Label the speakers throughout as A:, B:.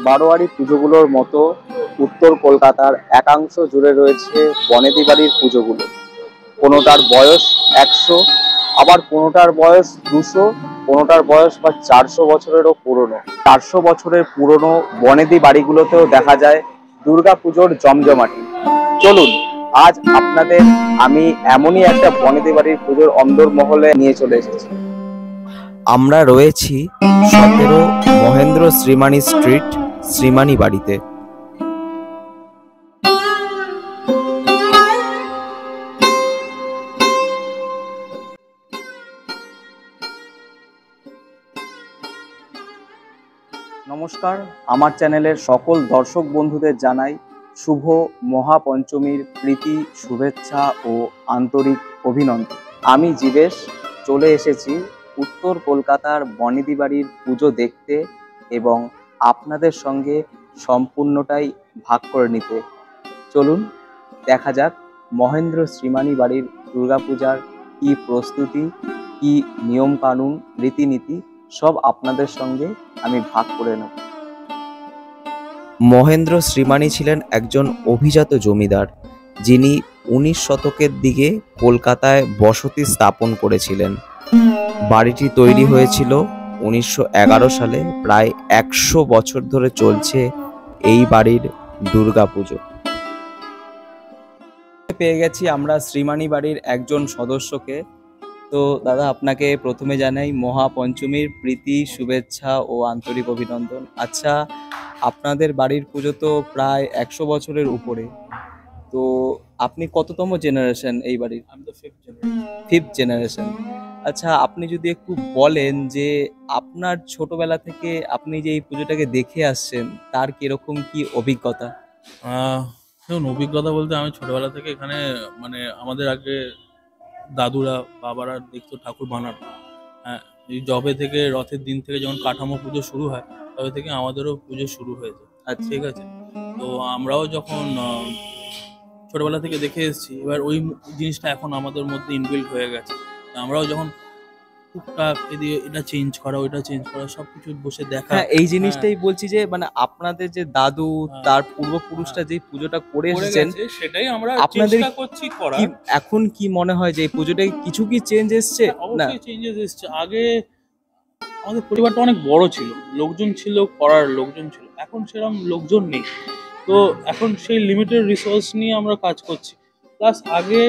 A: বারোয়ারি পুজোগুলোর মতো উত্তর কলকাতার একাংশ জুড়ে রয়েছে বনেদি বাড়ির পুজোগুলো। কোনোটার বয়স 100, আবার কোনোটার বয়স 200, কোনোটার বয়স বা 400 বছরেরও পুরনো। 400 বছরের পুরনো বনেদি বাড়িগুলোতেও দেখা যায় দুর্গাপুজোর জমজমাটি। চলুন আজ আপনাদের আমি এমনই একটা বনেদি বাড়ির পুজোর অন্দরমহলে নিয়ে চলে এসেছি। আমরা রয়েছি 17 মহেন্দ্র শ্রীমানি স্ট্রিট, শ্রীমানি বাড়িতে। নমস্কার, আমার চ্যানেলের সকল দর্শক বন্ধুদের জানাই শুভ মহাপঞ্চমীর প্রীতি, শুভেচ্ছা ও আন্তরিক অভিনন্দন। আমি জীবেশ চলে এসেছি উত্তর কলকাতার বনেদি বাড়ির পুজো দেখতে এবং আপনাদের সঙ্গে সম্পূর্ণটাই ভাগ করে নিতে। চলুন দেখা যাক মহেন্দ্র শ্রীমানি বাড়ির দুর্গাপূজার কি প্রস্তুতি, কি নিয়ম কানুন, রীতিনীতি সব আপনাদের সঙ্গে আমি ভাগ করে নেব। মহেন্দ্র শ্রীমানি ছিলেন একজন অভিজাত জমিদার, যিনি 19 শতকের দিকে কলকাতায় বসতি স্থাপন করেছিলেন। বাড়িটি তৈরি হয়েছিল 1911 সালে। প্রায় 100 বছর ধরে চলছে এই বাড়ির দুর্গাপুজো। পেয়ে গেছি আমরা শ্রীমানি বাড়ির একজন সদস্যকে। তো দাদা, আপনাকে প্রথমে জানাই মহাপঞ্চমীর প্রীতি, শুভেচ্ছা ও আন্তরিক অভিনন্দন। আচ্ছা, আপনাদের বাড়ির পুজো তো প্রায় 100 বছরের উপরে, তো আপনি কততম জেনারেশন এই বাড়ির?
B: আমি তো
A: ফিফথ জেনারেশন। আচ্ছা, আপনি যদি একটু বলেন যে আপনার ছোটবেলা থেকে আপনি যে এই পুজোটাকে দেখে আসছেন তার কিরকম কি অভিজ্ঞতা?
B: দেখুন, অভিজ্ঞতা বলতে আমি ছোটবেলা থেকে এখানে মানে আমাদের আগে দাদুরা বাবারা দেখতো ঠাকুর বানানো। হ্যাঁ, এই জবে থেকে রথের দিন থেকে যখন কাঠামো পুজো শুরু হয় তবে থেকে আমাদেরও পুজো শুরু হয়েছে।
A: আচ্ছা,
B: ঠিক আছে। তো আমরাও যখন ছোটবেলা থেকে দেখে এসেছি, এবার ওই জিনিসটা এখন আমাদের মধ্যে ইনবিল্ট হয়ে গেছে। আমরাও যখন টুকটাক এটা চেঞ্জ করা, ওইটা চেঞ্জ করা, সবকিছু বসে দেখা।
A: হ্যাঁ, এই জিনিসটাই বলছি যে মানে আপনাদের যে দাদু তার পূর্বপুরুষরা যে পুজোটা করে এসেছেন
B: সেটাই আমরা
A: আপনাদের
B: চেষ্টা করছি করা।
A: এখন কি মনে হয় যে এই পুজোটায় কিছু কি চেঞ্জ এসছে? না,
B: অবশ্যই চেঞ্জেস এসছে। আগে আমাদের পরিবারটা অনেক বড় ছিল, লোকজন ছিল, করার লোকজন ছিল। এখন সেরকম লোকজন নেই। তো এখন সেই লিমিটেড রিসোর্স নিয়ে আমরা কাজ করছি। প্লাস আগে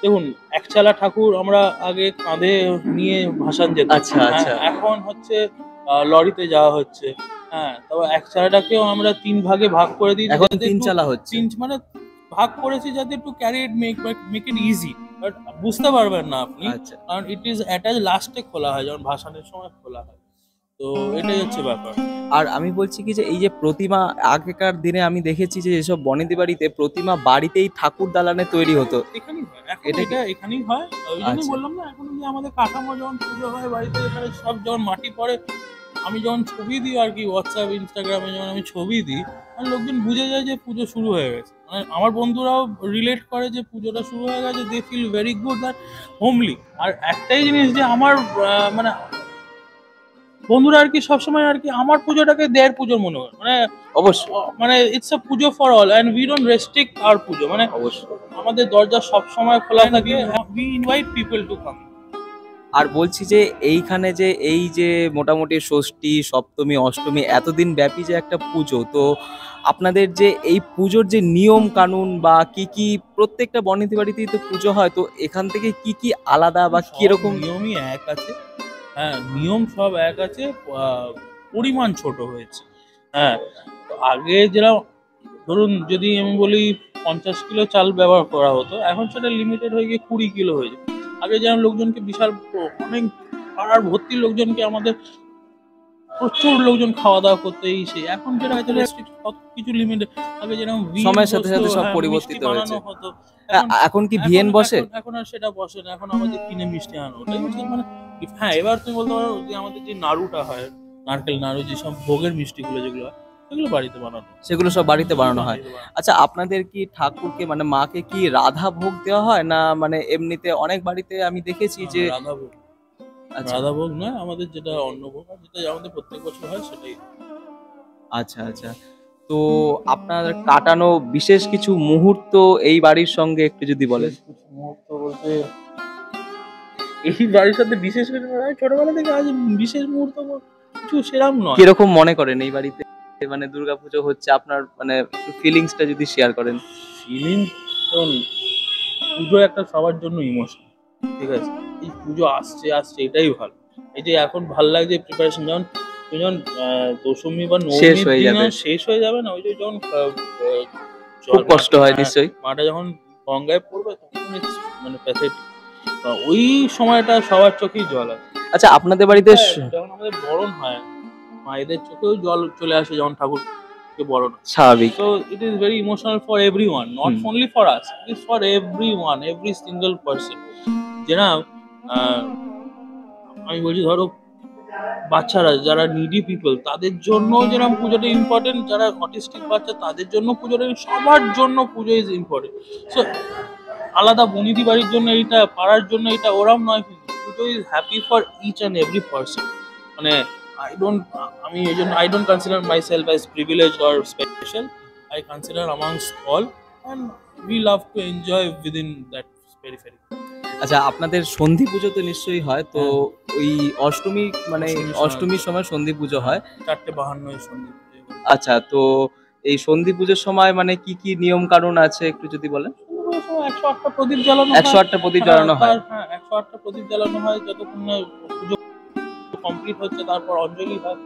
B: দেখুন, একচালা ঠাকুর আমরা আগে কাঁধে নিয়ে ভাসান যেত।
A: আচ্ছা আচ্ছা।
B: এখন হচ্ছে লরিতে যাওয়া হচ্ছে। হ্যাঁ, তবে একচালাটাকেও আমরা 3 ভাগে ভাগ করে দিই।
A: এখন 3 চালা হচ্ছে।
B: মানে ভাগ করেছি যাতে একটু carry it make it easy. But বুঝতে পারবেন না আপনি, কারণ ইট ইজ অ্যাটাচ লাস্টে খোলা হয়, যখন ভাসানের সময় খোলা হয়। তো এটাই হচ্ছে ব্যাপার।
A: আর আমি বলছি কি যে এই যে প্রতিমা, আগেকার দিনে আমি দেখেছি যে এসব বনেদি বাড়িতে প্রতিমা বাড়িতেই ঠাকুর দালানে তৈরি হতো।
B: এখানেই হয়, এটা এখানেই হয়। ওই জন্যই বললাম না, এখন যে আমাদের কাঠামো যখন পুজো হয় বাড়িতে, এখানে সব যখন মাটি পড়ে, আমি যখন ছবি দিই আর কি হোয়াটসঅ্যাপ ইনস্টাগ্রামে, যখন আমি ছবি দিই, লোকজন বুঝে যায় যে পুজো শুরু হয়ে গেছে। মানে আমার বন্ধুরাও রিলেট করে যে পুজোটা শুরু হয়ে গেছে। দে ফিল ভেরি গুড আর হোমলি। আর একটাই জিনিস যে আমার মানে বন্ধুরা আর কি সবসময় আর কি আমার পুজোটাকে দেড় পুজোর মনে হয়। মানে
A: অবশ্যই,
B: মানে it's a puja for all and we don't restrict our puja. মানে
A: অবশ্যই
B: আমাদের দরজা সব সময় খোলা থাকে। We invite people to come.
A: আর বলছি যে এইখানে যে এই যে মোটামুটি ষষ্ঠী, সপ্তমী, অষ্টমী এতদিন ব্যাপী যে একটা পুজো, তো আপনাদের যে এই পুজোর যে নিয়ম কানুন বা কি কি, প্রত্যেকটা বনেদি বাড়িতেই তো পুজো হয়, তো এখান থেকে কি কি আলাদা বা কিরকম?
B: নিয়মই এক আছে। হ্যাঁ, নিয়ম সব এক আছে, পরিমাণ ছোট হয়েছে। হ্যাঁ, আগে যেরকম ধরুন যদি আমি বলি 50 কিলো চাল ব্যবহার করা হতো, এখন সেটা লিমিটেড হয়ে গিয়ে 20 কিলো হয়েছে। আগে যেরকম লোকজনকে বিশাল অনেক পাড়ার ভর্তি লোকজনকে আমাদের প্রচুর লোকজন খাওয়া দাওয়া করতে এসে, এখন যেটা হয়তো কত কিছু লিমিটেড। আগে যেরকম
A: সময়ের সাথে সাথে সব পরিবর্তিত হয়েছে।
B: হতো,
A: এখন কি ভিএন বসে?
B: এখন আর সেটা বসে না। এখন আমাদের কিনে মিষ্টি আনো, ওটাই হচ্ছে মানে। হ্যাঁ, এবার তুমি বলতে পারো যে আমাদের যে নাড়ুটা হয়, নারকেল নাড়ু, যেসব ভোগের মিষ্টিগুলো যেগুলো হয়, সেগুলো বাড়িতে বানানো,
A: সেগুলো সব বাড়িতে বানানো হয়। আচ্ছা, আপনাদের কি ঠাকুরকে মানে মাকে কি রাধা ভোগ দেওয়া হয় না মানে এমনিতে? অনেক বাড়িতে আমি দেখেছি যে
B: রাধা ভোগ। রাধা ভোগ নয়, আমাদের যেটা অন্নভোগ, যেটা আমাদের প্রত্যেক বছর হয় সেটাই।
A: আচ্ছা আচ্ছা। তো আপনার কাটানো বিশেষ কিছু মুহূর্ত এই বাড়ির সঙ্গে একটু যদি বলেন।
B: বিশেষ কিছু মুহূর্ত বলতে এই বাড়ির সাথে বিশেষ কিছু নয়, ছোটবেলা থেকে আজ বিশেষ মুহূর্ত কিছু সেরাম নয়।
A: কিরকম মনে করেন এই বাড়িতে মানে দুর্গাপুজো হচ্ছে আপনার মানে একটু ফিলিংসটা যদি শেয়ার করেন।
B: ফিলিং পুজো একটা সবার জন্য ইমোশন, ঠিক আছে? এই পুজো আসছে আসছে এটাই ভালো। এই যে এখন ভাল লাগছে প্রিপারেশন, যখন দশমী বা
A: শেষ
B: নবমীর
A: হয়ে
B: দিন
A: যাবে।
B: শেষ হয়ে যাবে না, ওই যে যখন
A: খুব কষ্ট হয় নিশ্চয়ই।
B: মাটা যখন গঙ্গায় পড়বে তখন মানে প্যাথেটিক, ওই সময়টা সবার চোখেই জল আসে।
A: আচ্ছা আপনাদের বাড়িতে
B: যখন আমাদের বরণ হয় মায়েদের চোখেও জল চলে আসে যখন ঠাকুরকে বরণ হয়।
A: স্বাভাবিক।
B: So it is very emotional for everyone, not only for us. It is for everyone, every single person. যেটা আমি বলছি ধরো বাচ্চারা যারা নিডি পিপল তাদের জন্য যেরকম পুজোটা ইম্পর্টেন্ট, যারা অটিস্টিক বাচ্চা তাদের জন্য পুজোটা, সবার জন্য পুজো ইজ ইম্পর্টেন্ট। সো আলাদা বনিদি বাড়ির জন্য এইটা, পাড়ার জন্য এটা, ওরম নয়, কিন্তু Puja is happy for each and every person. মানে আমি এই জন্য I don't consider my self as privilege or special. I consider amongst all and we love to enjoy within that periphery.
A: আচ্ছা আপনাদের সন্ধি পুজো তো নিশ্চয়ই হয়, তো ওই অষ্টমী মানে অষ্টমীর সময় সন্ধি পুজো হয়
B: 4:52 সন্ধি পুজো।
A: আচ্ছা, তো এই সন্ধি পুজোর সময় মানে কি কি নিয়ম কানুন আছে একটু যদি বলেন।
B: 108টা প্রদীপ জ্বালানো হয়।
A: 108টা প্রদীপ জ্বালানো হয়।
B: হ্যাঁ 108টা প্রদীপ জ্বালানো হয়, যতক্ষণ না পুজো কমপ্লিট হচ্ছে তারপর অঞ্জলি হয়।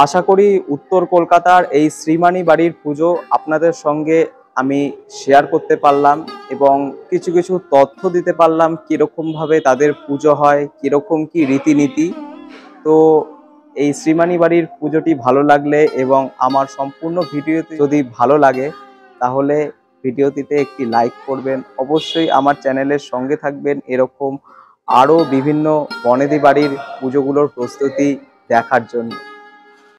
A: আশা করি উত্তর কলকাতার এই শ্রীমানি বাড়ির পুজো আপনাদের সঙ্গে আমি শেয়ার করতে পারলাম এবং কিছু কিছু তথ্য দিতে পারলাম কিরকম ভাবে তাদের পুজো হয়, কিরকম কি রীতিনীতি। তো এই শ্রীমানি বাড়ির পুজোটি ভালো লাগলে এবং আমার সম্পূর্ণ ভিডিওটি যদি ভালো লাগে তাহলে ভিডিওটিতে একটি লাইক করবেন, অবশ্যই আমার চ্যানেলের সঙ্গে থাকবেন এরকম আরও বিভিন্ন বনেদি বাড়ির পুজোগুলোর প্রস্তুতি দেখার জন্য।